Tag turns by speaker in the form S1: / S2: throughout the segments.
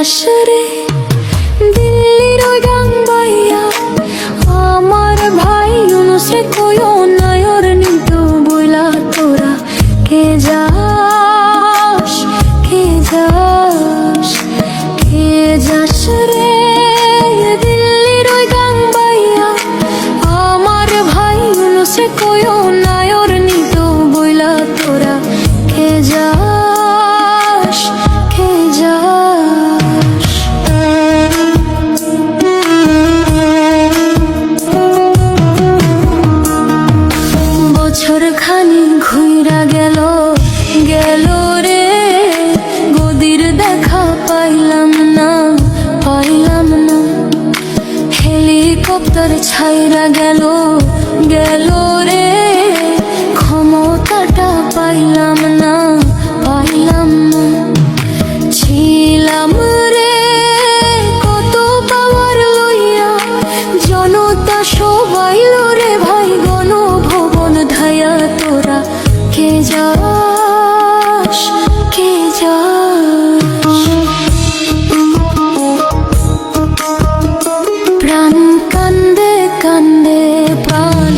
S1: যাস রে দিল্লির ওই গান গাইয়া আমার ভাই ইউনুসে কইও নায়র নিত বইলা তোরা কে যাস কে যাস কে যাস রে দিল্লির ওই গান গাইয়া আমার ভাই ইউনুসে কইও নায়র নিত বইলা তোরা কে যাস কে যাস বছর খানি ঘুইরা গেল গেল রে গদির দেখা পাইলাম না হেলিকপ্টার ছাইরা গেল গেল রে ক্ষমতাটা পাইলাম না ছিলাম রে কত পাওয়ার লইয়া জনতা সবাই রে ভাই গণভবন ধায়া তোরা কে যাস কে যাস প্রাণ কান্দে কান্দে প্রাণ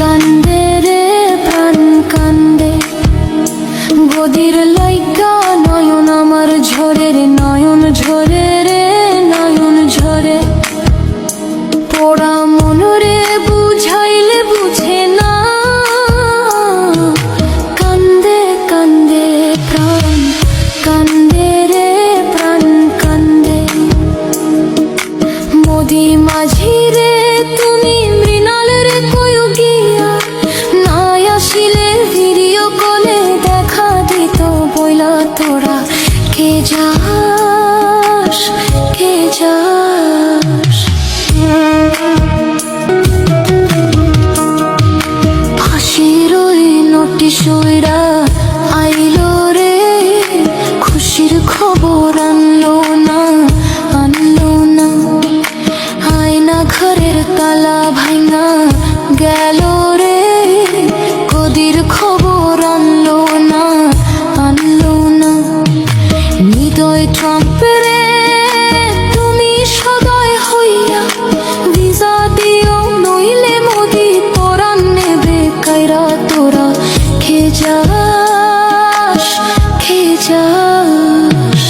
S1: কান্দে রে প্রাণ কান্দে গদির লাইগা নয়ন আমার ঝরে রে নয়ন ঝরে রে নয়ন ঝরে পোড়া মন রে বুঝাইলে বুঝে না কান্দে কান্দে প্রাণ কান্দে রে প্রাণ কান্দে মোদি মাঝি রে তুমি মৃণাল রে কইও গিয়া নাই আসিলে ভিডিও কলে দেখা দিত বইলা তোরা কে যাস কে যাস ফাঁসির ওই নোটিশ ওইরা আইলো রে খুশির খবর আনলো না আয়না ঘরের তালা ভাঙা গেল রে গদির খবর আনলো না হৃদয় ট্রাম্প রে তুমি সদয় হইয়া ভিসা দিও নইলে মোদি পরাণ নেবে কাইরা তোরা কে যাস কে যাস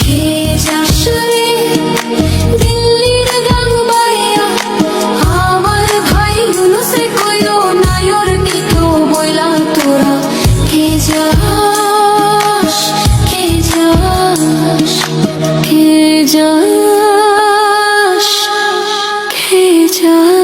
S1: কে যাস রে দিল্লির গান গাইয়া আমার ভাই ইউনুসে কইও নায়র নিত বইলা তোরা কে যাস কে যাস কে যাস কে যাস